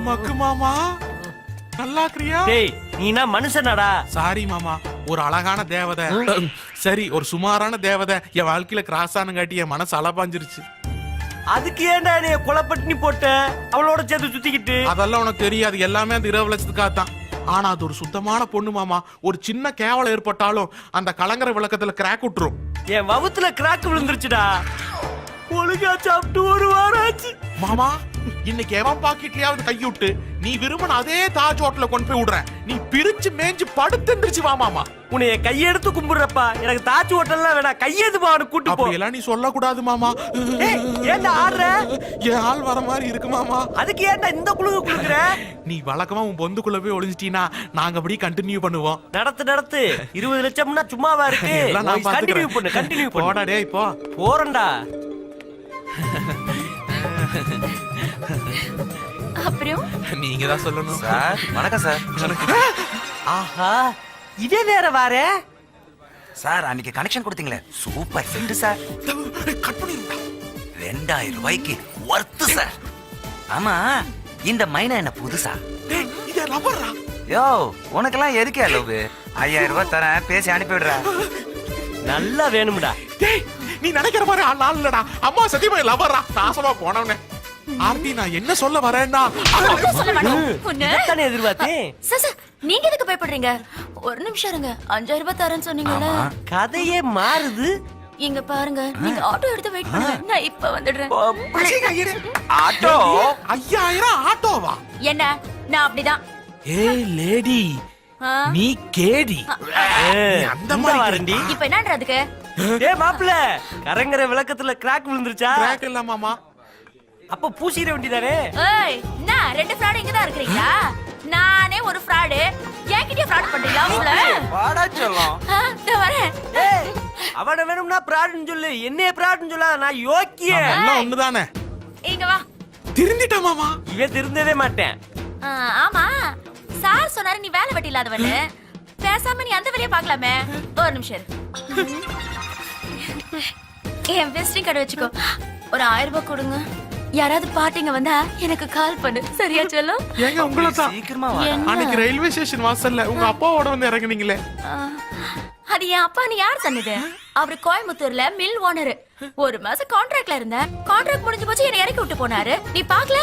மக்கு மாமா நல்லா இருக்கிறியா? டேய் நீனா மனுஷனாடா? சாரி மாமா, ஒரு அழகான தேவதை, சரி ஒரு சுமாரான தேவதை என் வாழ்க்கையில கிராஸ் ஆனங்காட்டி என் மனசு அலபாஞ்சிருச்சு. அதுக்கு ஏன்டா நீ கொலைப்பட்டினி போட்ட அவளோட சேர்த்து சுத்திக்கிட்டு? அதெல்லாம் உனக்கு தெரியாது, எல்லாமே அந்த இரவு லட்சத்துக்காக தான். ஆனா அது ஒரு சுத்தமான பொண்ணு மாமா. ஒரு சின்ன கேவலம் ஏற்பட்டாலும் அந்த கலங்கர விளக்கத்துல கிராக் விட்டுரும். என் வவுத்துல கிராக் விழுந்துருச்சுடா. ஒழுங்கா சாப்பிட்டு ஒரு வாரம் ஆச்சு மாமா. இன்னைக்கு எவன் பாக்கெட்லயாவது கை விட்டு நீ விரும்பின அதே தாஜ் ஹோட்டல்ல கொண்டு போய் விடுறேன். நீ பிரிச்சு மேஞ்சு படுத்துருச்சு வா மாமா. உன்னை கையெடுத்து கும்பிடுறப்பா. எனக்கு தாஜ் ஹோட்டல்லாம் வேணாம், கையெடுத்து பாரு கூட்டு போ. அப்படி எல்லாம் நீ சொல்ல கூடாது மாமா. ஏன்டா ஆடுற? என் ஆள் வர மாதிரி இருக்கு மாமா. அதுக்கு ஏன்டா இந்த குழுக்கு குடுக்குற? நீ வழக்கமா உன் பொந்துக்குள்ள போய் ஒளிஞ்சிட்டீனா நாங்க அப்படி கண்டினியூ பண்ணுவோம். நடத்து 20 லட்சம்னா சும்மாவா இருக்கு? கண்டினியூ பண்ணு போடா டேய் போ. போறேன்டா. அப்புறம் நீங்க தான் சொல்லணும். சார் வணக்கம் சார். ஆஹா இதே வேற வாரே. சார் அன்னைக்கு கனெக்ஷன் கொடுத்தீங்களே சூப்பர் செட் சார். கட் பண்ணிருந்தா 2000 ரூபாய்க்கு வர்த்து சார். ஆமா இந்த மைனா என்ன புதுசா? டேய் இது லவர்ரா. யோ உனக்கெல்லாம் எதுக்கே லவ்? 5000 ரூபாய் தரேன், பேசி அனுப்பி விடுறா. நல்லா வேணும்டா. டேய் நீ நினைக்கிற மாதிரி ஆள் இல்லடா. அம்மா சத்தியமா லவர்ரா. நாசமா போனவனே. ஆர்த்தி நான் என்ன சொல்ல வரேன்னா தானே எதிர்பார்த்தேன். சார் நீங்க எதுக்கு பயப்படுறீங்க? ஒரு நிமிஷம் இருங்க. 5000 ரூபாய் தரேன்னு சொன்னீங்கல்ல, கதையே மாறுது. இங்க பாருங்க, நீங்க ஆட்டோ எடுத்து வெயிட் பண்ணுங்க, நான் இப்ப வந்துடுறேன். ஆட்டோ 5000 ஆட்டோவா? என்ன நான் அப்படிதான். ஏய் லேடி நீ கேடி. அந்த மாதிரி வரண்டி. இப்ப என்னன்றதுக்கு? டேய் மாப்ள, கரங்கற விளக்கத்துல கிராக் விழுந்துருச்சா? கிராக் இல்ல மாமா. அப்ப பூசிர வேண்டியதானே? ஏய் நான் ரெண்டு ஃப்ராட் இங்க தான் இருக்கீங்களா? நானே ஒரு ஃப்ராட். என்கிட்ட ஃப்ராட் பண்றீங்களா உங்கள? வாடா சொல்லும். நான் வரேன். ஏய் அவன வேணும்னா பிராட்னு சொல்லு, என்னைய பிராட்னு சொல்லாத. நான் யோக்கிய. எல்லாம் ஒண்ணுதானே. இங்க வா. திருந்திட்ட மாமா. இவன் திருந்தவே மாட்டேன். ஆமா சார் சொன்னாரு நீ வேலை வெட்டி இல்லாதவனு. பேசாம நீ அந்த வேலையை பார்க்கலாமே. ஒரு நிமிஷம் இரு. என் விசிட்டிங் கார்டு வச்சுக்கோ. ஒரு 1000 ரூபாய் கொடுங்க. யாராவது பாட்டிங்க வந்தா எனக்கு கால் பண்ணு, சரியா சொல்லும்? ஏங்க உங்களை தான் சீக்கிரமா வா. அன்னைக்கு ரயில்வே ஸ்டேஷன் வாசல்ல உங்க அப்பாவோட வந்து இறங்குனீங்களே, அது என் அப்பா. நீ யார் சொன்னது? அவரு கோயம்புத்தூர்ல மில் ஓனர். ஒரு மாசம் கான்ட்ராக்ட்ல இருந்த. கான்ட்ராக்ட் முடிஞ்சு போச்சு, என்னை இறக்கி விட்டு போனாரு. நீ பாக்கல?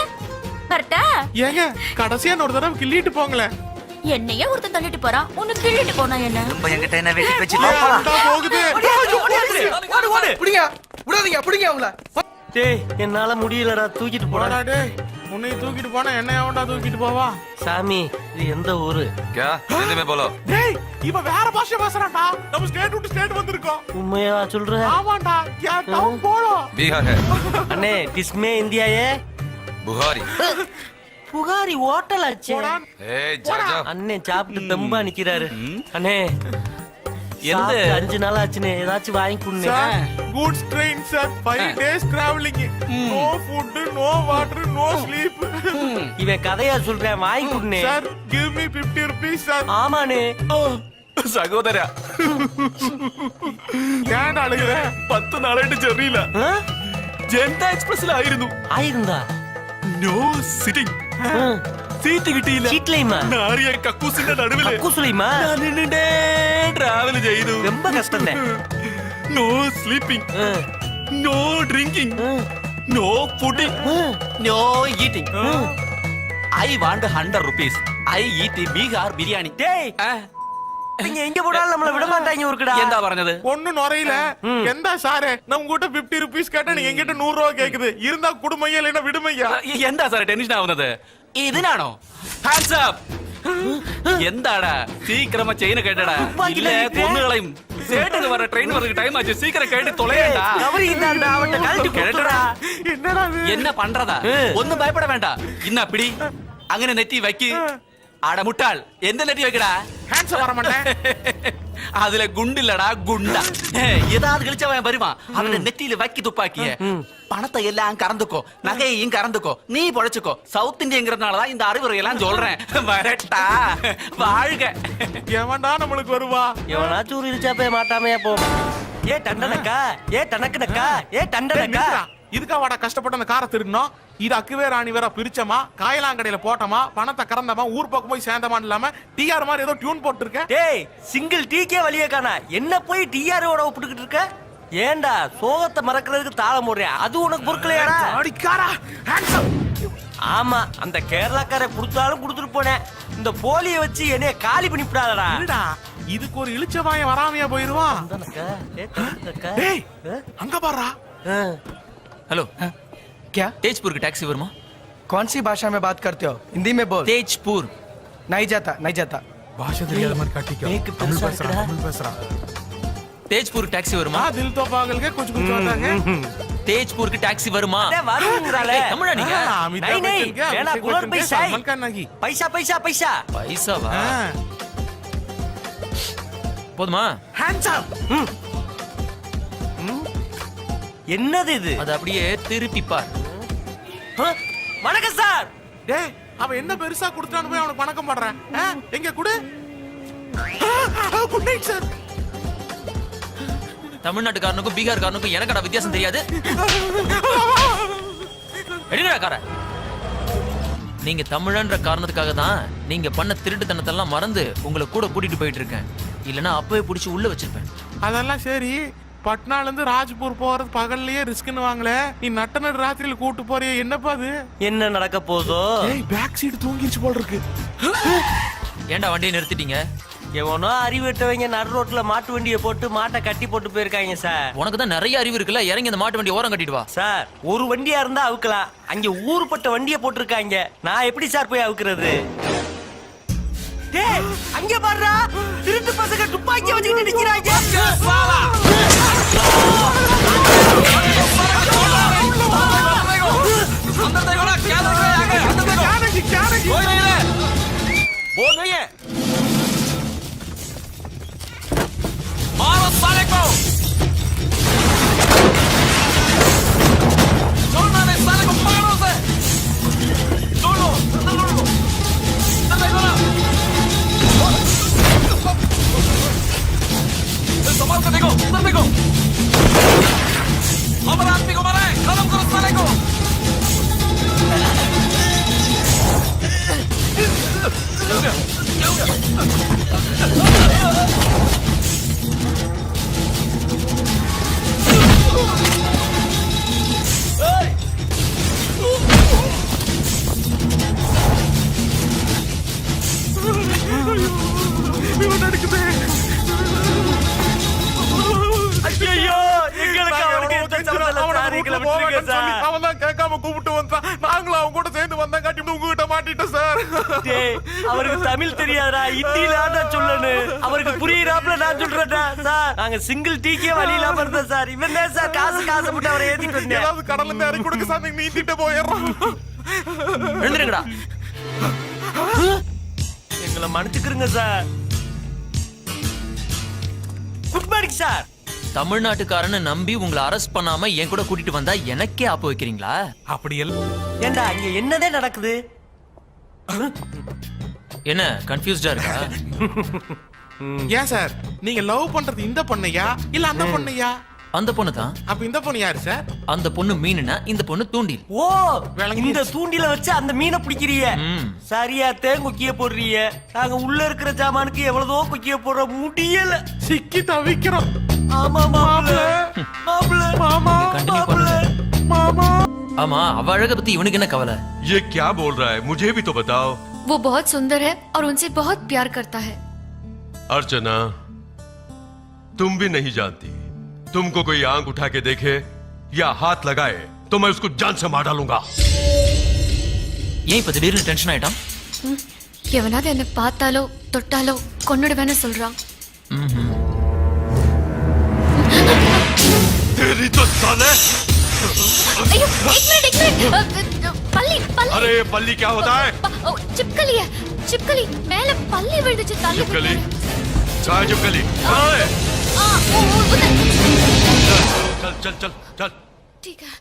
கரெக்டா? ஏங்க கடைசியா ஒரு தடவை கிள்ளிட்டு போங்களே. என்னையே ஒருத்தன் தள்ளிட்டு போறான், உன்னை கிள்ளிட்டு போனா என்ன? ரொம்ப என்கிட்ட என்ன வெட்டி வச்சு போலாம். போகுது. புடிங்க அவங்கள. டேய் என்னால முடியலடா, தூக்கிட்டு போடா. போடா டேய். உன்னை தூக்கிட்டு போனா என்ன எவன்டா தூக்கிட்டு போவா? சாமி இது எந்த ஊரு? क्या हिंदी में बोलो. டேய் இவன் வேற பாஷை பேசுறான்டா. நம்ம ஸ்டேட் விட்டு ஸ்டேட் வந்திருக்கோம். உண்மையா சொல்ற? ஆமாண்டா. क्या டவுன் போறோ? बिहार है. அண்ணே டிஸ்மே இந்தியாயே. बुहारी. புகாரி ஹோட்டல் ஆச்சே. ए जा जा. அண்ணே சாப்பிட்டு தெம்பா நிக்கிறாரு. அண்ணே எந்த 5 நாள் ஆச்சுனே, ஏதாச்சும் வாங்கி குடுங்க. Sir goods train sir. 5 days traveling. No food, no water, no sleep. இவன் கதையா சொல்றேன், வாங்கி குடுனே. Sir give me 50 rupees sir. ஆமாண்ணே. സഹോദര ഞാൻ അഴുകുക 10 നാളായിട്ട് ചെറിയില്ല. ജനത എക്സ്പ്രസിലായിരുന്നു. ആയിരുന്നാ? No sitting. സീറ്റ് കിട്ടിയില്ല. சீட்லயுமா? നാറിയ കക്കൂസിന്റെ നടുവില് கக்கூசுலையுமா? ഞാൻ നിന്നിട്ടേ ട്രാവൽ ചെയ്തു. ரொம்ப கஷ்டம் தான். No sleeping, no drinking, no fooding, No eating. I want 100 rupees. I eat Bihar biryani. டேய் நீங்க எங்க போனாலும் நம்மள விட மாட்டாங்க ஊருக்குடா. എന്താ പറഞ്ഞത്? ஒன்னும் நுரையில. எந்தா சாரே நம்ம கிட்ட 50 ருபீஸ் கேட்டா நீங்க எங்கிட்ட 100 ரூபாய் கேக்குது. இருந்தா குடுமையா இல்லைன்னா விடுமையா? എന്താ സാറേ ടെൻഷൻ ആവുന്നത്? ഇതിനാണോ? Hands up. എന്താടാ സീക്രമ ചെയിന കേട്ടടാ. ഇല്ല കൊന്നുകളയും. சேட்டுக்கு வர ட்ரெயின் வரதுக்கு டைம் ஆச்சு. சீக்கிரம் கேட்டு தொலையடா. கவரி இந்தாண்டா, அவட்ட கழட்டி கேட்டடா. என்னடா இது? என்ன பண்றதா? ഒന്നും ഭയപ്പെட വേണ്ട. ഇന്നാ പിടി. അങ്ങനെ നെറ്റി വയ്ക്ക്. അട മുട്ടാൾ എന്ത് നെറ്റി വെക്കടാ? ஹேண்ட்ஸ் வர மாட்டேன். அதுல குண்டில்லடா குண்டா. ஏதாவது கழிச்சவன் வருவான். அவன நெத்தியில வைக்கி துப்பாக்கிய. பணத்தை எல்லாம் கறந்துக்கோ, நகையையும் கறந்துக்கோ, நீ பொழைச்சுக்கோ. சவுத் இந்தியங்கிறதுனாலதான் இந்த அறிவுரையெல்லாம் சொல்றேன். வரட்டா வாழ்க. எவன்டா நம்மளுக்கு வருவா? எவனாச்சும் ஒரு இடிச்சா போய் மாட்டாமையா போ. ஏ டண்டனக்கா, ஏ டனக்கனக்கா, ஏ டண்டனக்கா. இதுக்கா வாடா கஷ்டப்பட்டு அந்த காரை திருடணும். இது அக்குவே ராணி வேற பிரிச்சமா, காயலாங்கடையில போட்டமா, பணத்தை கறந்தமா, ஊர் பக்கம் போய் சேர்ந்தமான்னு இல்லாம டிஆர் மாதிரி ஏதோ டியூன் போட்டுருக்க. டேய் சிங்கிள் டீக்கே வழியே காணா, என்ன போய் டிஆரோட ஒப்பிட்டுக்கிட்டு இருக்க? ஏன்டா சோகத்தை மறக்கிறதுக்கு தாளம் போடுறியா? அது உனக்கு பொறுக்கலையாடா? அடிக்காரா ஹேண்ட்ஸம். ஆமா, அந்த கேரளாக்கார கொடுத்தாலும் கொடுத்துட்டு போனேன். இந்த போலிய வச்சு என்னைய காலி பண்ணிவிடாதடா. இல்லடா, இதுக்கு ஒரு இளிச்சவாயம் வராமையா போயிருவான். டேய் அங்க பாருடா. हेलो क्या? तेजपुर की टैक्सी वर्मा. कौन सी भाषा में बात करते हो? हिंदी में बोल. तेजपुर. नहीं जाता. பாஷை தெரியாத மாதிரி காட்டிக்கோ. மேக்கு தமிழ் பெருசா பேசுறான், இருக்குடா. தமிழ் பேசுறான். तेजपुर टैक्सी वर्मा. हाँ दिल तो पागल के कुछ कुछ होता है. तेजपुर की टैक्सी वर्मा. அடே வருங்கறாளே. ஏய், தமிழா நீங்க? हाँ, अमिताभ नहीं नहीं, बच्चन क्या, வேணா अभिषेक குலர் बच्चन क्या, பைசா. सलमान खान नहीं. பைசா பைசா பைசா. பைசா வா. हाँ. போதுமா? Handsome. என்னது இது? அது அப்படியே திருப்பி பார். வணக்கம் சார். டேய் அவன் என்ன பெருசா கொடுத்தான்னு போய் அவனுக்கு வணக்கம் பண்றேன். எங்க குடு. Good night sir. தமிழ்நாட்டுக்காரனுக்கும் பீகார்காரனுக்கும் எனக்கடா வித்தியாசம் தெரியாது? எடுங்கடா கார. நீங்க தமிழன்ற காரணத்துக்காக தான் நீங்க பண்ண திருட்டுத்தனத்தெல்லாம் மறந்து உங்களை கூட கூட்டிட்டு போயிட்டு இருக்கேன். இல்லனா அப்பவே புடிச்சு உள்ள வச்சிருப்பேன். அதெல்லாம் சரி. பட்னால இருந்து ராஜ்பூர் போறது பகல்லையே ரிஸ்க்னு வாங்களே, நீ நட்ட நடு ராத்திரியில கூட்டு போறிய, என்னப்பா அது? என்ன நடக்க போதோ? ஏய் பேக் சீட் தூங்கிருச்சு போல இருக்கு. ஏன்டா வண்டியை நிறுத்திட்டீங்க? எவனோ அறிவிட்டவங்க நடு ரோட்ல மாட்டு வண்டியை போட்டு மாட்டை கட்டி போட்டு போயிருக்காங்க சார். உனக்கு தான் நிறைய அறிவு இருக்குல்ல, இறங்கி அந்த மாட்டு வண்டி ஓரம் கட்டிட்டு வா. சார் ஒரு வண்டியா இருந்தா அவுக்கலாம், அங்க ஊருப்பட்ட வண்டியை போட்டிருக்காங்க. நான் எப்படி சார் போய் அவுக்குறது? டேய் அங்க பாருடா, திருட்டு பசங்க துப்பாக்கி வச்சுக்கிட்டு நிக்கிறாங்க. बोल रही है मारो साले को, छोड़ना नहीं साले को, मारो उसे, छोड़ो संभाल कर देखो, उधर देखो, हमारे आदमी को मारा है, खत्म करो साले को. ஐயோ எங்களுக்கு அவருக்கு எந்த சம்பந்தம் இல்ல சார், எங்களை விட்டுருங்க சார். அவன் தான் கேட்காம கூப்பிட்டு வந்தான். நாங்களும் அவன் கூட சேர்ந்து வந்தா காட்டி உங்ககிட்ட மாட்டிட்டோம் சார். டேய் அவருக்கு தமிழ் தெரியாதா, ஹிந்தில தான் சொல்லணும். அவருக்கு புரியுறாப்ல நான் சொல்றேன்டா சார். நாங்க சிங்கிள் டீக்கே வழி இல்லாம இருந்தோம் சார். இவன் தான் சார் காசு போட்டு அவரை ஏத்திட்டு வந்தேன். ஏதாவது கடல்ல இருந்து இறக்கி கொடுக்க சார், நீ நீந்திட்டு போயிடுறோம். எழுந்துருங்கடா. எங்களை மன்னிச்சுக்கிறங்க சார். Good morning sir. தமிழ்நாட்டுக்காரன்னு நம்பி உங்களை அரெஸ்ட் பண்ணாம என் கூட கூட்டிட்டு வந்தா எனக்கே ஆப்பு வைக்கிறீங்களா? அப்படி எல்லாம் ஏண்டா இங்க என்னதே நடக்குது? என்ன கன்ஃபியூஸ்டா இருக்கா? ஏன் சார் நீங்க லவ் பண்றது இந்த பொண்ணையா இல்ல அந்த பொண்ணையா? அந்த பொண்ணு தான். அப்ப இந்த பொண்ணு யாரு சார்? அந்த பொண்ணு மீனுனா இந்த பொண்ணு தூண்டில். ஓ விளங்கிடுச்சு. இந்த தூண்டில வச்சு அந்த மீனை பிடிக்கிறீங்க. ம். சரியா குக்கிய போடுறீங்க. நாங்க உள்ள இருக்கிற ஜாமானுக்கு எவ்வளவோ குக்கிய போட முடியல. சிக்கி தவிக்கிறோம். ஆமா மாப்ள மாப்ள மாமா கண்டினியூ பண்ணுங்க. மாமா ஆமா, அவ அழக பத்தி இவனுக்கு என்ன கவலை? ये क्या बोल रहा है, मुझे भी तो बताओ. वो बहुत सुंदर है और उनसे बहुत प्यार करता है. अर्चना, तुम भी नहीं जानती. तुमको कोई आंख उठा के देखे या हाथ लगाए तो मैं उसको जान से मार डालूंगा. ஏன் இப்ப திடீர்னு டென்ஷன் ஆயிட்டான்? எவனாவது என்ன பார்த்தாலோ தொட்டாலோ கொன்னுடுவேன்னு சொல்றான். तेरी तो साले. ஐயோ एक मिनट பல்லி பல்லி. अरे ये पल्ली क्या होता है? चिपकली है, चिपकली மேல பல்லி விழுந்துச்சு தள்ளி. चिपकली? चाहे चिपकली. ओए, चल चल चल चल. ठीक है.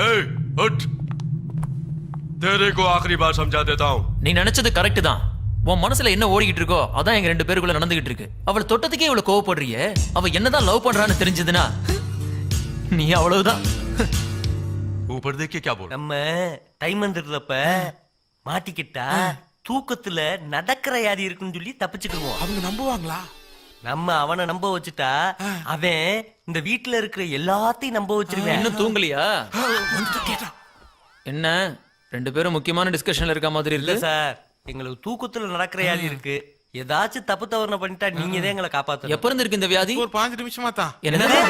ए, उठ. तेरे को आखिरी बार समझा देता हूँ. நீ நினைச்சது கரெக்ட் தான். உன் மனசுல என்ன ஓடிக்கிட்டு இருக்கோ அதான் எங்க ரெண்டு பேருக்குள்ள நடந்துகிட்டு இருக்கு. அவளை தொட்டதுக்கே இவ்வளவு கோவப்படுறியே, அவ என்னதான் லவ் பண்றான்னு தெரிஞ்சதுன்னா நீ அவ்வளவுதான். ऊपर देख के क्या बोल நம்ம டைம் வந்துடுறப்ப மாட்டிக்கிட்டா தூக்கத்துல நடக்கிற யாரி இருக்குன்னு சொல்லி தப்பிச்சுக்கிடுவோம். அவங்க நம்புவாங்களா? நம்ம அவனை நம்ப வச்சுட்டா அவன் இந்த வீட்டுல இருக்கிற எல்லாத்தையும் நம்ப வச்சிருவேன். இன்னும் தூங்கலையா? என்ன 2 பேரும் முக்கியமான டிஸ்கஷன்ல இருக்க மாதிரி இல்ல இருக்கு. சார், எங்களுக்கு தூக்கத்துல நடக்கிற யாரி இருக்கு. ஏதாச்சும் தப்பு தவறுன பண்ணிட்டா நீங்க தான் எங்களை காப்பாத்தணும். எப்ப இருந்து இருக்கு இந்த வியாதி? ஒரு 5 நிமிஷமா தான். என்னது?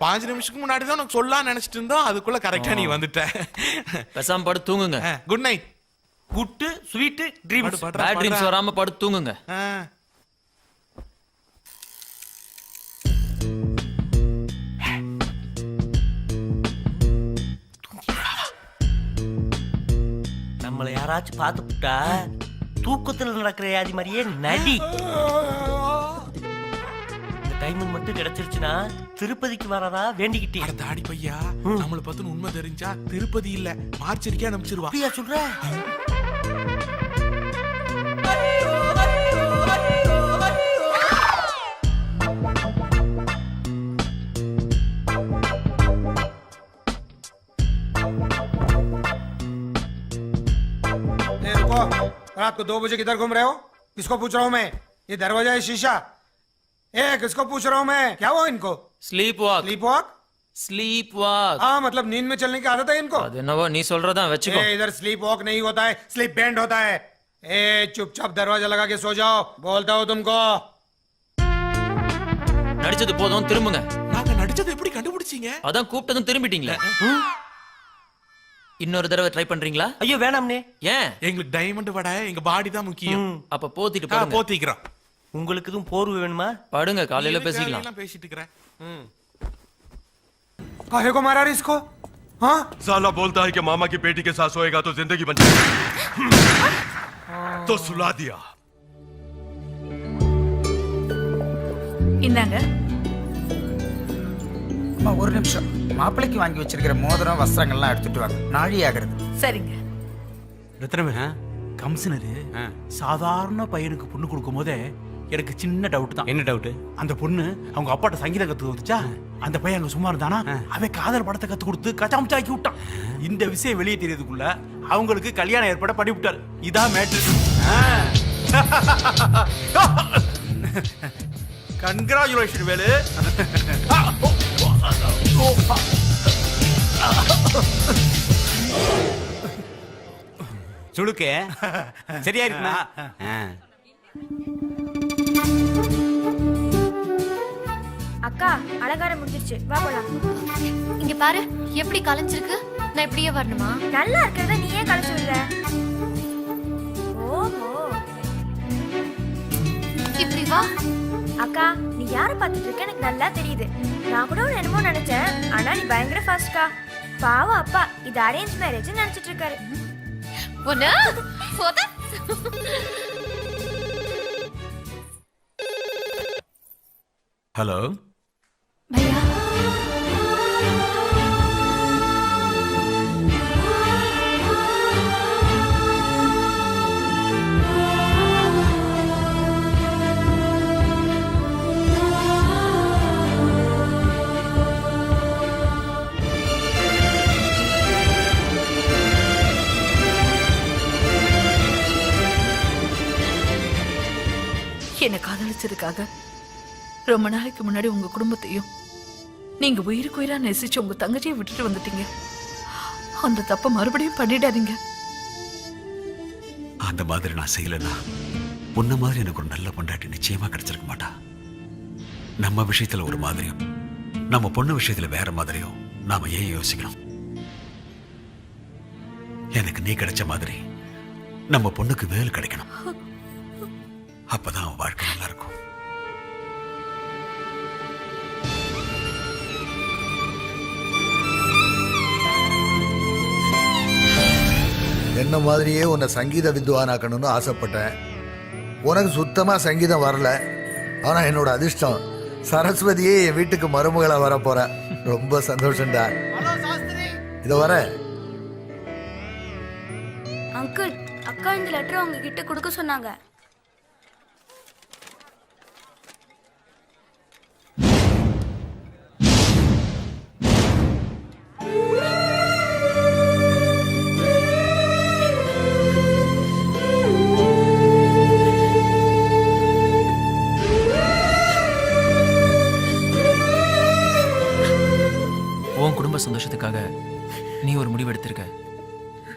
5 நிமிஷத்துக்கு முன்னாடி தான் உனக்கு சொல்லலாம் நினைச்சிட்டு இருந்தோம். அதுக்குள்ள கரெக்டா நீ வந்துட்ட. பேசாம படுத்து தூங்குங்க. Good night. Good sweet dreams. Bad dreams வராம படுத்து தூங்குங்க. நம்மள யாராச்சும் பார்த்துட்டா தூக்கத்துல நடக்கிற யாதி மாதிரியே நடி. இந்த டைமிங் மட்டும் கிடைச்சிருச்சுன்னா திருப்பதிக்கு வரதா வேண்டிக்கிட்டேன். அட தாடி பையா, நம்மள பத்தின உண்மை தெரிஞ்சா திருப்பதி இல்ல மார்ச்சரிக்கா நம்பிச்சிருவா. அப்படியா சொல்ற? रात को 2 बजे किधर घूम रहे हो? किसको पूछ रहा हूँ मैं? ये दरवाजा है शीशा? किसको पूछ रहा हूँ मैं? क्या हुआ इनको? Sleep walk. Sleep walk? Sleep walk. हाँ, मतलब नींद में चलने की आदत है इनको? அது என்னவோ நீ சொல்றதா வெச்சுக்கோ. इधर स्लीप वॉक नहीं होता है, स्लीप बैंड होता है. चुपचाप दरवाजा लगा के सो जाओ, बोलता हूँ तुमको. நடிச்சது போதும், திரும்புங்க. நாங்க நடிச்சதை எப்படி கண்டுபிடிச்சீங்க? அதான் கூப்பிட்டதும் திரும்பிட்டீங்களே. இன்னொரு தடவை ட்ரை பண்றீங்களா? ஐயோ வேணாம்னே. ஏன்? எங்களுக்கு டைமண்ட் வட எங்க பாடி தான் முக்கியம். அப்ப போத்திட்டு பாருங்க. போத்திக்கிறோம். உங்களுக்கு எதுவும் போர்வை வேணுமா? படுங்க, காலையில பேசிக்கலாம். எல்லாம் பேசிட்டு இருக்கறேன். काहे को मारा रे इसको? हाँ? साला बोलता है कि मामा की बेटी के साथ सोएगा तो जिंदगी बन जाएगी, तो सुला दिया. இந்தாங்க. அம்மா ஒரு நிமிஷம், மாப்பிள்ளைக்கு வாங்கி வச்சிருக்கிற மோதிரம் வஸ்திரங்கள்லாம் எடுத்துட்டு வாங்க, நாழி ஆகிறது. சரிங்க. ரத்னமே கம்சனரு சாதாரண பையனுக்கு பொண்ணு கொடுக்கும் போதே எனக்கு சின்ன டவுட் தான். என்ன டவுட்? அந்த பொண்ணு அவங்க அப்பாட்ட சங்கீதம் கத்து வந்துச்சா, அந்த பையன் அங்க சும்மா இருந்தானா, அவன் காதல் படத்தை கத்து கொடுத்து கச்சாமுச்சாக்கி விட்டான். இந்த விஷயம் வெளியே தெரியறதுக்குள்ள அவங்களுக்கு கல்யாணம் ஏற்பாட பண்ணி விட்டாரு. இதான் மேட்ரு. கங்க்ராச்சுலேஷன் வேலு. சுடுக்கே சரியா இருக்குண்ணா. அக்கா அலங்காரம் முடிஞ்சிருச்சு, வா போலாம். இங்க பாரு எப்படி கலைஞ்சிருக்கு. நான் இப்படியே வரணுமா? நல்லா இருக்கிறத நீயே கலைச்சு விடுற. ஓஹோ, இப்படி வா. அக்கா நீ யார பாத்துட்டு இருக்க எனக்கு நல்லா தெரியுது. நான் கூட ஒரு என்னமோ நினைச்சேன், ஆனா நீ பயங்கர ஃபாஸ்ட்க்கா. பாவம் அப்பா இது அரேஞ்ச் மேரேஜ் நினைச்சிட்டு இருக்காரு. ஒண்ணு போத. ஹலோ भैया என்ன காதலிச்சதுக்காக ரொம்ப நாளைக்கு முன்னாடி உங்க குடும்பத்தையும் நீங்க உயிருக்கு உயிரா நேசிச்சு உங்க தங்கச்சியை விட்டுட்டு வந்துட்டீங்க. அந்த தப்ப மறுபடியும் பண்ணிடாதீங்க. அந்த மாதிரி நான் செய்யலன்னா உன்ன மாதிரி எனக்கு ஒரு நல்ல பொண்டாட்டி நிச்சயமா கிடைச்சிருக்க மாட்டா. நம்ம விஷயத்துல ஒரு மாதிரியும் நம்ம பொண்ணு விஷயத்துல வேற மாதிரியும் நாம ஏன் யோசிக்கணும்? எனக்கு நீ கிடைச்ச மாதிரி நம்ம பொண்ணுக்கு வேல் கிடைக்கணும். அப்பதான் அவன் வாழ்க்கை நல்லா இருக்கும். என்ன மாதிரியே உன்னை சங்கீத வித்வானாக்கணும்னு ஆசைப்பட்டேன். உனக்கு சுத்தமா சங்கீதம் வரல. ஆனா என்னோட அதிர்ஷ்டம் சரஸ்வதியே என் வீட்டுக்கு மருமகளா வர போற. ரொம்ப சந்தோஷம்டா. இத வர அங்கிள், அக்கா இந்த லெட்டர் உங்ககிட்ட கொடுக்க சொன்னாங்க.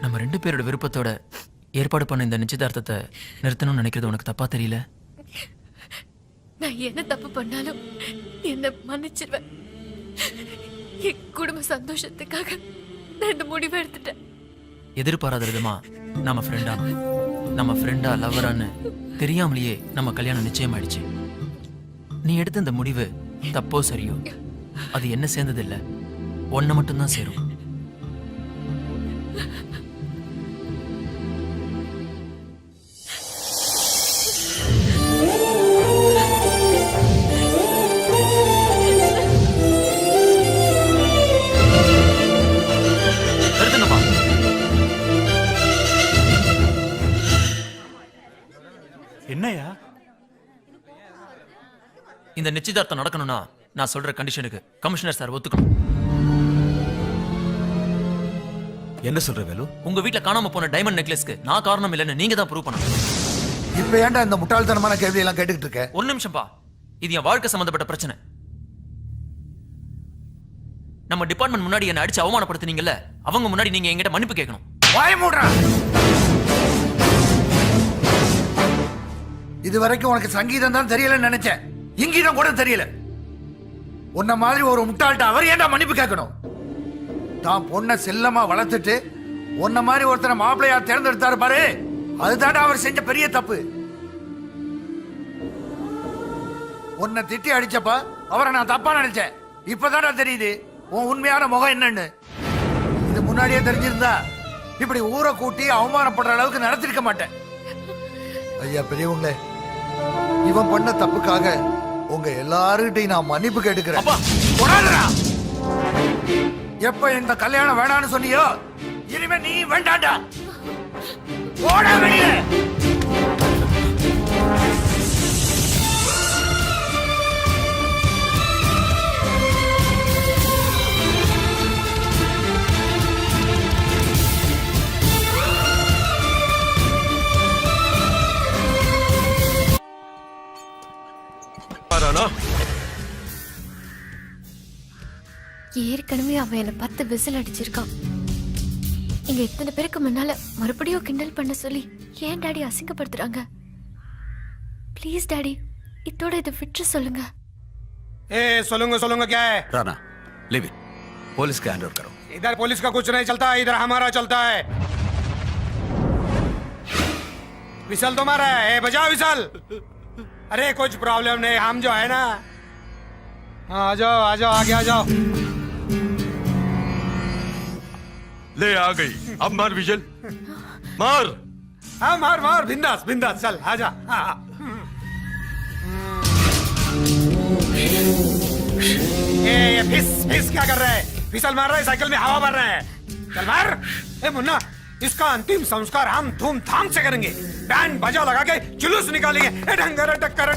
நம்ம 2 பேரோட விருப்பத்தோட ஏற்பாடு பண்ண இந்த நிச்சயதார்த்தத்தை நிறுத்தணும்னு நினைக்கிறது உனக்கு தப்பா தெரியல? நான் என்ன தப்பு பண்ணாலும் என்ன மன்னிச்சிருவேன். என் குடும்ப சந்தோஷத்துக்காக நான் இந்த முடிவை எடுத்துட்டேன். எதிர்பாராத விதமா நம்ம ஃப்ரெண்டா லவ்வரான்னு தெரியாமலேயே நம்ம கல்யாணம் நிச்சயமாயிடுச்சு. நீ எடுத்த இந்த முடிவு தப்போ சரியோ அது என்ன சேர்ந்தது இல்ல, ஒன்ன மட்டும்தான் சேரும். என்னையா இந்த நிச்சயதார்த்தம் நடக்கணும்னா நான் சொல்ற கண்டிஷனுக்கு கமிஷனர் சார் ஒத்துக்கணும். என்ன சொல்ற வேலு? உங்க வீட்ல காணாம போன டைமண்ட் நெக்லஸ்க்கு நான் காரணம் இல்லைன்னு நீங்க தான் ப்ரூவ் பண்ணணும். இப்ப ஏன்டா இந்த முட்டாள்தனமான கேள்வி எல்லாம் கேட்டுக்கிட்டு இருக்க? ஒரு நிமிஷம்பா, இது என் வாழ்க்கை சம்பந்தப்பட்ட பிரச்சனை. நம்ம டிபார்ட்மெண்ட் முன்னாடி என்ன அடிச்சு அவமானப்படுத்துனீங்கல்ல, அவங்க முன்னாடி நீங்க என்கிட்ட மன்னிப்பு கேட்கணும். வாய மூடுறா. இது வரைக்கும் உனக்கு சங்கீதம் தான் தெரியலன்னு நினைச்சேன், இங்கீதம் கூட தெரியல. உன்ன மாதிரி ஒரு முட்டாள்கிட்ட அவர் ஏன்டா மன்னிப்பு கேட்கணும்? தான் பொண்ணை செல்லமா வளர்த்துட்டு உன்ன மாதிரி ஒருத்தனை மாப்பிள்ளையா தேர்ந்தெடுத்தாரு பாரு, அதுதான்டா அவர் செஞ்ச பெரிய தப்பு. உன்னை திட்டி அடிச்சப்ப அவரை நான் தப்பா நினைச்சேன். இப்பதான்டா தெரியுது உன் உண்மையான முகம் என்னன்னு. இது முன்னாடியே தெரிஞ்சிருந்தா இப்படி ஊரை கூட்டி அவமானப்படுற அளவுக்கு நடத்திருக்க மாட்டேன். ஐயா பெரியவங்களே, இவன் பண்ண தப்புக்காக உங்க எல்லாருகிட்டையும் நான் மன்னிப்பு கேட்டுக்கிறேன். எப்ப இந்த கல்யாணம் வேணான்னு சொன்னியோ, இனிமே நீ வேண்டாண்டா. ஓட வெளியே. ஏற்கனவே அவன் என்ன 10 விசில் அடிச்சிருக்கான். இங்க இத்தனை பேருக்கு முன்னால மறுபடியும் கிண்டல் பண்ண சொல்லி ஏன் டாடி அசிங்கப்படுத்துறாங்க? ப்ளீஸ் டாடி, இதோட இதை விட்டு சொல்லுங்க. ए सोलूंगा क्या है? राणा लिव इट, पुलिस का हैंड ओवर करो. इधर पुलिस का कुछ नहीं चलता, इधर हमारा चलता है. विसल तुम्हारा है. ए बजाओ विसल. अरे कुछ प्रॉब्लम नहीं, हम जो है ना. हाँ आ जाओ आगे आ जाओ. ले आ गई, अब मार विजल, मार. हाँ मार बिंदास चल आजा. ये फिस क्या कर रहा है? फिसल मार रहा है, साइकिल में हवा भर रहा है. चल मार. ए मुन्ना, इसका अंतिम संस्कार हम धूमधाम से करेंगे. बैंड बजा लगा के जुलूस निकालेंगे. ढंगरे टक्कर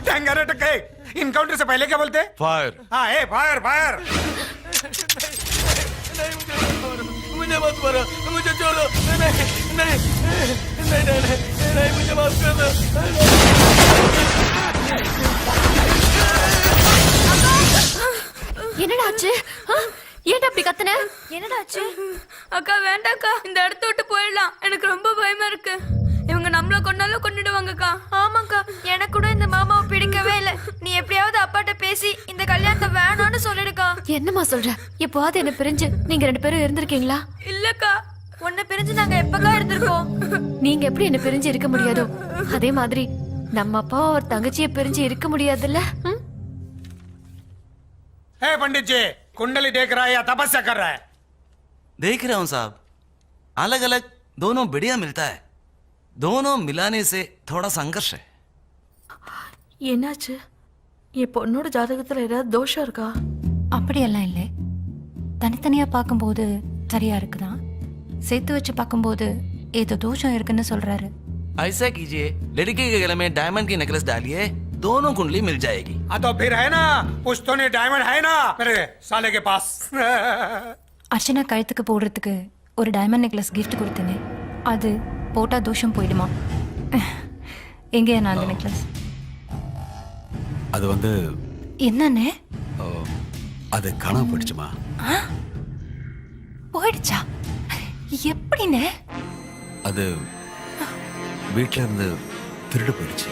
ढंगरे टक्कर. इनकाउंटर से पहले क्या बोलते? फायर. हाँ ए फायर. मुझे मत मारो, मुझे छोड़ो. नहीं, मुझे माफ कर दो. என்னடா ஆச்சு? ஏன்டா அப்படி கத்துன? என்னடா ஆச்சு? அக்கா வேண்டாக்கா, இந்த இடத்த விட்டு போயிடலாம். எனக்கு ரொம்ப பயமா இருக்கு. இவங்க நம்மள கொண்டாலும் கொண்டுடுவாங்கக்கா. ஆமாக்கா, எனக்கு கூட இந்த மாமாவை பிடிக்கவே இல்லை. நீ எப்படியாவது அப்பாட்ட பேசி இந்த கல்யாணத்தை வேணான்னு சொல்லிடுக்கா. என்னம்மா சொல்ற? எப்போவாது என்ன பிரிஞ்சு நீங்க 2 பேரும் இருந்திருக்கீங்களா? இல்லக்கா. உன்னை பிரிஞ்சு நாங்க எப்பக்கா இருந்திருக்கோம்? நீங்க எப்படி என்ன பிரிஞ்சு இருக்க முடியாதோ அதே மாதிரி நம்ம அப்பா ஒரு தங்கச்சியை பிரிஞ்சு இருக்க முடியாதுல்ல? ए पंडित जी, कुंडली देख रहा है या तपस्या कर रहा है? देख रहा हूँ साहब, अलग अलग दोनों बढ़िया मिलता है. दोनों मिलाने से थोड़ा संघर्ष है. என்னாச்சு? என் பொண்ணோட ஜாதகத்துல ஏதாவது தோஷம் இருக்கா? அப்படியெல்லாம் இல்லை. தனித்தனியா பார்க்கும்போது சரியா இருக்குதான், சேர்த்து வச்சு பார்க்கும்போது ஏதோ தோஷம் இருக்குன்னு சொல்றாரு. ऐसा कीजिए, लड़के के गले में डायमंड की नेकलेस डालिए, दोनों कुंडली मिल जाएगी. हाँ तो फिर है ना, पुश्तोनी डायमंड है ना मेरे साले के पास. அர்ச்சனா கழுத்துக்கு போடுறதுக்கு ஒரு டைமண்ட் நெக்லஸ் கிஃப்ட் கொடுத்தேனே, அது போட்டா தோஷம் போயிடுமா? எங்கேயா நான் அந்த நெக்லஸ்? அது வந்து என்னன்னு? அது காணாம போயிடுச்சுமா. போயிடுச்சா? எப்ப? எப்படின்னு? அது வீட்ல இருந்து திருடு போயிடுச்சு.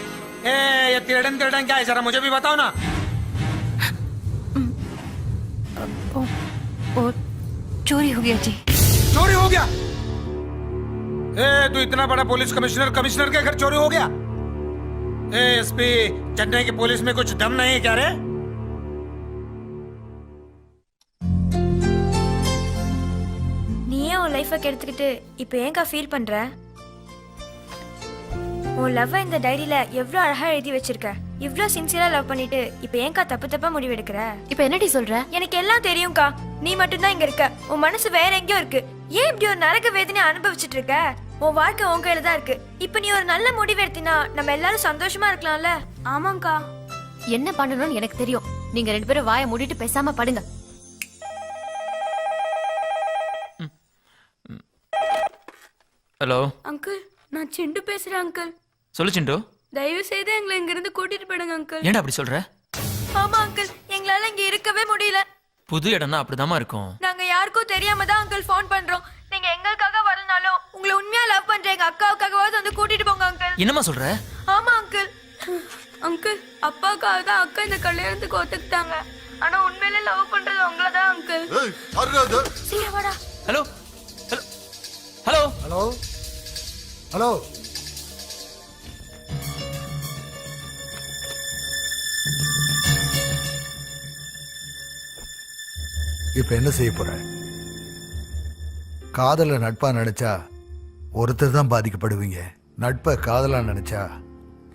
ए ये तिरडन क्या है जरा मुझे भी बताओ ना। वो चोरी हो गया जी। चोरी हो गया? ए तू इतना बड़ा पुलिस कमिश्नर के घर चोरी हो गया? ए एसपी चेन्नई की पुलिस में कुछ दम नहीं है क्या रे? நீயே உன் லைஃபை கெடுத்துக்கிட்டு இப்போ ஏங்கா ஃபீல் பண்ற? உன் லவ் இந்த டைரியில எவ்வளவு அழகா எழுதி வச்சிருக்க. இவ்ளோ சின்சியரா லவ் பண்ணிட்டு இப்போ ஏங்கா தப்பா முடிவெடுக்கிற? இப்போ என்னடி சொல்ற? எனக்கு எல்லாம் தெரியும்க்கா. நீ மட்டும் தான் இங்க இருக்க. உன் மனசு வேற எங்கேயோ இருக்கு. ஏன் இப்படி ஒரு நரக வேதனை அனுபவிச்சுட்டு இருக்க? உன் வாழ்க்கை உன் கையில தான் இருக்கு. இப்போ நீ ஒரு நல்ல முடிவு எடுத்தினா நம்ம எல்லாரும் சந்தோஷமா இருக்கலாம்ல? ஆமாங்கா. என்ன பண்ணணும்னு எனக்கு தெரியும். நீங்க ரெண்டு பேரும் வாயை மூடிட்டு பேசாம படுங்க. ஹலோ அங்கிள் நான் சிண்டு பேசுறேன் அங்கிள். சொல்லு சிண்டு. தயவு செய்து எங்களை இங்க இருந்து கூட்டிட்டு போயிடுங்க அங்கிள். ஏன்டா அப்படி சொல்ற? ஆமா அங்கிள், எங்களால இங்க இருக்கவே முடியல. புது இடம்னா அப்படிதாம்மா இருக்கும். நாங்க யாருக்கும் தெரியாம தான் அங்கிள் ஃபோன் பண்றோம். நீங்க எங்களுக்காக வரலனாலும் உங்களை உண்மையா லவ் பண்ற எங்க அக்காவுக்காகவாவது வந்து கூட்டிட்டு போங்க அங்கிள். என்னம்மா சொல்ற? ஆமா அங்கிள். அங்கிள் அப்பாவுக்காக தான் அக்கா இந்த கல்யாணத்துக்கு ஒத்துக்கிட்டாங்க. ஆனா உண்மையிலே லவ் பண்றது உங்களை தான் அங்கிள். சீக்கிரம் வாடா. Hello hello hello hello. இப்ப என்ன செய்ய போற? காதல நட்பா நினைச்சா ஒருத்தர் தான் பாதிக்கப்படுவீங்க. நட்பை காதலா நினைச்சா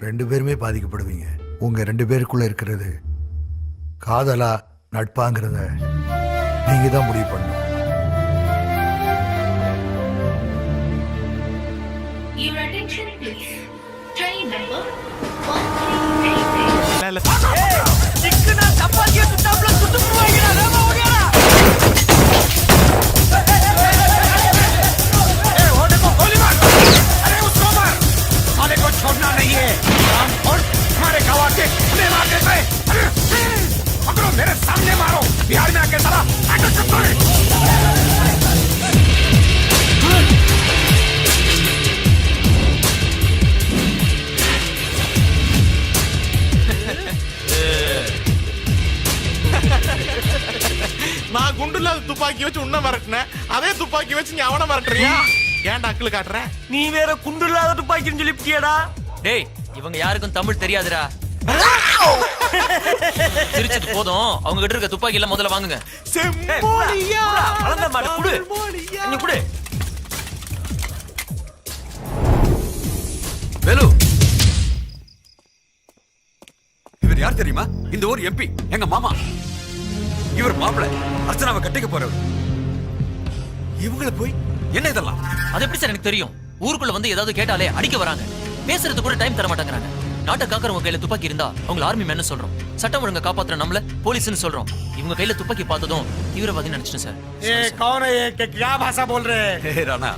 ரெண்டு பேருமே பாதிக்கப்படுவீங்க. உங்க ரெண்டு பேருக்குள்ள இருக்கிறது காதலா நட்பாங்கிறத நீங்க தான் முடிவு பண்ணணும். Your attention please. Train number 1388. இல்ல சிக்கனா சப்பாத்தியை சுட்டாப்ல சுட்டு போவாங்கடா. வேகமா ஓடியாடா. ए वो देखो गोली मार। अरे उसको मार। साले को छोड़ना नहीं है। काम छोड़ हमारे गवाह के उन्हें मार देते। पकड़ो मेरे सामने मारो। बिहार में आके साला आगे चुप करे। நான் குண்டுல துப்பாக்கி வச்சு உன்ன மிரட்டினேன். அதே துப்பாக்கி வச்சு நீ அவனை மிரட்டுறியா? ஏன்டா அக்கிள் காட்டுற? நீ வேற குண்டு இல்லாத துப்பாக்கின்னு சொல்லிப்பிட்டியடா. டேய் இவங்க யாருக்கும் தமிழ் தெரியாதுடா. சிரிச்சது போதும். அவங்க கிட்ட இருக்க துப்பாக்கி எல்லாம் முதல்ல வாங்குங்க. செம்மோலியா வளர்ந்த மாடு குடு. நீ குடு. வேலு, இவர் யார் தெரியுமா? இந்த ஊர் எம்பி, எங்க மாமா. இவர் மாப்பிள அர்ச்சனாவை கட்டிக்க போறவர். இவங்களை போய் என்ன இதெல்லாம்? அது எப்படி சார் எனக்கு தெரியும்? ஊருக்குள்ள வந்து ஏதாவது கேட்டாலே அடிக்க வராங்க. பேசுறது கூட டைம் தர மாட்டேங்கிறாங்க. நாட்டை காக்குறவங்க கையில துப்பாக்கி இருந்தா அவங்க ஆர்மி மேன் சொல்றோம். சட்டம் ஒழுங்கை காப்பாத்துற நம்மள போலீஸ்னு சொல்றோம். இவங்க கையில துப்பாக்கி பார்த்ததும் தீவிரவாதி நினைச்சிட்டேன் சார். ये कौन है? ये क्या भाषा बोल रहे हैं? ஹே ராணா,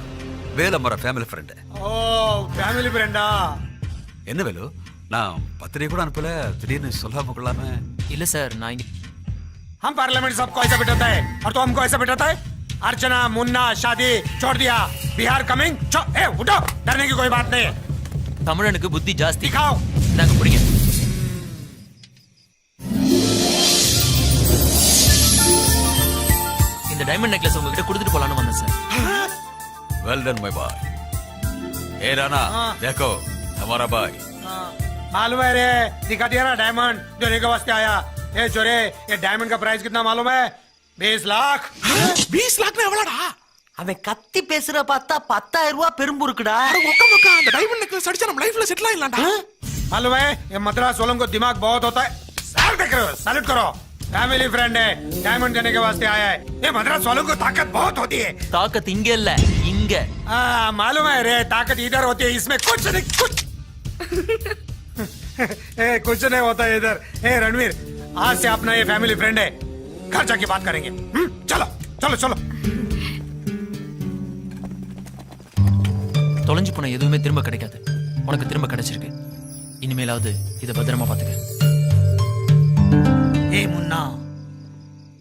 வேலு हमारा ஃபேமிலி ஃப்ரெண்ட். ओ फैमिली फ्रेंडा. என்ன வேலு, நான் பத்திரிகை கூட அனுப்பல, திடீர்னு சொல்லாம கொள்ளாம. இல்ல சார், நான் இங்க हम पार्लियामेंट सबको ऐसा बिठाता है और तो हमको ऐसा बिठाता है। अर्चना मुन्ना शादी छोड़ दिया, बिहार कमिंग। ए उठो, डरने की कोई बात नहीं है। தமிழனுக்கு புத்தி ஜாஸ்தி. दिखाओ। நாங்க புடிங்க. இந்த டைமண்ட் நெக்லஸ் உங்ககிட்ட கொடுத்துட்டு போலான்னு வந்தேன் sir. Well done my boy. ए राणा, देखो हमारा भाई. मालूम है रे, दिखा दिया ना डायमंड जो लेके वास्ते आया। ए चोरे, ये डायमंड का प्राइस कितना मालूम है? 20 लाख। 20 लाख எவ்வளோடா? அவன் கத்தி பேசுற பார்த்தா 10,000 ரூபாய் பெரும்புருக்குடா. அந்த டைமண்ட் நெக்லஸ் அடிச்சா நம்ம லைஃப்ல செட்டில் ஆயிடலாம்டா. मालूम है, ये मद्रास वालों को दिमाग बहुत होता है। सर देख रहे हो, सैल्यूट करो। फैमिली फ्रेंड है, डायमंड देने के वास्ते आया है। ये मद्रास वालों को ताकत बहुत होती है। தாக்கத் இங்க இல்ல, இங்க. मालूम है रे, ताकत इधर होती है, इसमें कुछ नहीं कुछ। ए, कुछ नहीं होता है इधर। ए रणवीर, आज से अपना ये फैमिली फ्रेंड है, घर जाके बात करेंगे। चलो चलो चलो। தொலைஞ்சு போன எதுவுமே திரும்ப கிடைக்காது. உனக்கு திரும்ப கிடைச்சிருக்கு. இனிமேலாவது இதை பத்திரமா பாத்துக்க. ए मुन्ना,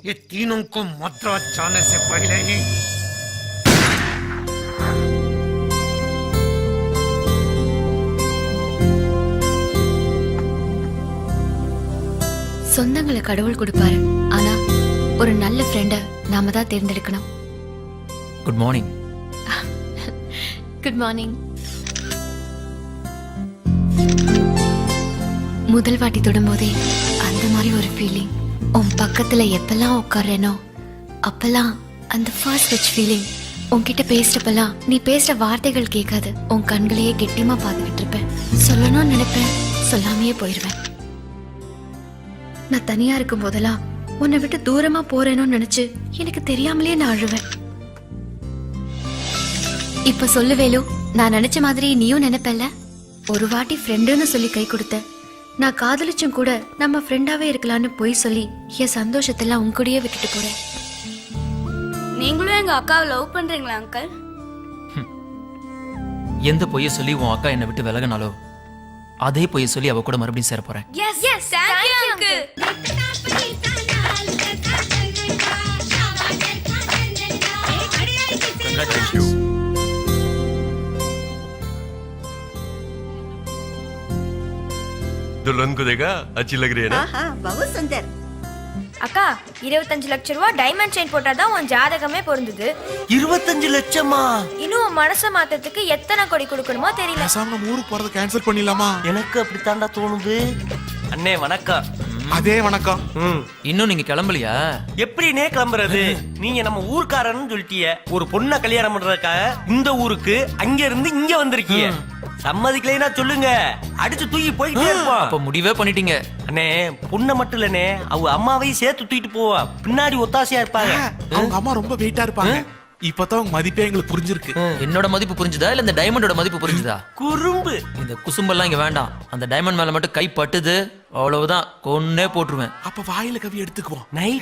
ये तीनों को मद्रास जाने से पहले ही சொந்தங்களை கடவுள் கொடுப்பாரு, ஆனா ஒரு நல்ல ஃப்ரெண்ட நாம தான் தேர்ந்தெடுக்கணும். Good morning. Good morning. முதல் வாட்டி தொடும்போதே அந்த மாதிரி ஒரு ஃபீலிங். உன் பக்கத்துல எப்பெல்லாம் உட்கார்றேனோ அப்பெல்லாம் அந்த ஃபர்ஸ்ட் டச் ஃபீலிங். உன்கிட்ட பேசுறப்பெல்லாம் நீ பேசுற வார்த்தைகள் கேட்காது, உன் கண்களையே கெட்டியமா பார்த்துக்கிட்டு இருப்பேன். சொல்லணும்னு நினைப்பேன், சொல்லாமையே போயிடுவேன். நான் தனியா இருக்கும் போதெல்லாம் உன்னை விட்டு தூரமா போறேனோன்னு நினைச்சு எனக்கு தெரியாமலே நான் அழுவேன். இப்ப சொல்லுவேலோ, நான் நினைச்ச மாதிரி நீயும் நினைப்பல. ஒரு வாட்டி ஃப்ரெண்டுன்னு சொல்லி கை கொடுத்த, நான் காதலிச்சும் கூட நம்ம ஃப்ரெண்டாவே இருக்கலாம்னு போய் சொல்லி என் சந்தோஷத்தெல்லாம் உன் கூடயே விட்டுட்டு போறேன். நீங்களும் எங்க அக்காவை லவ் பண்றீங்களா அங்கிள்? எந்த பொய்ய சொல்லி உன் அக்கா என்னை விட்டு விலகினாலோ அதே பொய்ய சொல்லி அவ கூட மறுபடியும் சேர போறேன். Yes yes thank you uncle. दुल्हन को देखा, अच्छी लग रही है ना? बहुत सुंदर. அக்கா 25 லட்சம் ரூபாய் டைமண்ட் செயின் போட்டாதான் உன் ஜாதகமே பொருந்தது. 25 லட்சமா? இன்னும் உன் மனசை மாத்தறதுக்கு எத்தனை கோடி கொடுக்கணுமோ தெரியல. பேசாம நம்ம ஊருக்கு போறத கேன்சல் பண்ணிடலாமா? எனக்கு அப்படித்தாண்டா தோணுது. அண்ணே வணக்கம். அதே வணக்கம். இன்னும் நீங்க கிளம்பலையா? எப்படினே கிளம்புறது? நீங்க நம்ம ஊர்க்காரன்னு சொல்லிட்டீங்க. ஒரு பொண்ணை கல்யாணம் பண்றதுக்காக இந்த ஊருக்கு அங்க இருந்து இங்க வந்திருக்கீங்க. சம்மதிக்கலைன்னா சொல்லுங்க, அடிச்சு தூக்கி போயிட்டே இருப்போம். அப்ப முடிவே பண்ணிட்டீங்க. அண்ணே பொண்ணை மட்டும் இல்லனே, அவ அம்மாவையும் சேர்த்து தூக்கிட்டு போவா. பின்னாடி ஒத்தாசையா இருப்பாங்க. அவங்க அம்மா ரொம்ப வெயிட்டா இருப்பாங்க. இப்பதான் உங்க மதிப்பே எங்களுக்கு புரிஞ்சிருக்கு. என்னோட மதிப்பு புரிஞ்சுதா இல்ல இந்த டைமண்டோட மதிப்பு புரிஞ்சுதா? குறும்பு. இந்த குசும்பெல்லாம் இங்க வேண்டாம். அந்த டைமண்ட் மேல மட்டும் கை பட்டுது, அவ்வளவுதான், கொன்னே போட்டுருவேன். அப்ப வாயில கவி எடுத்துக்குவோம். நைட்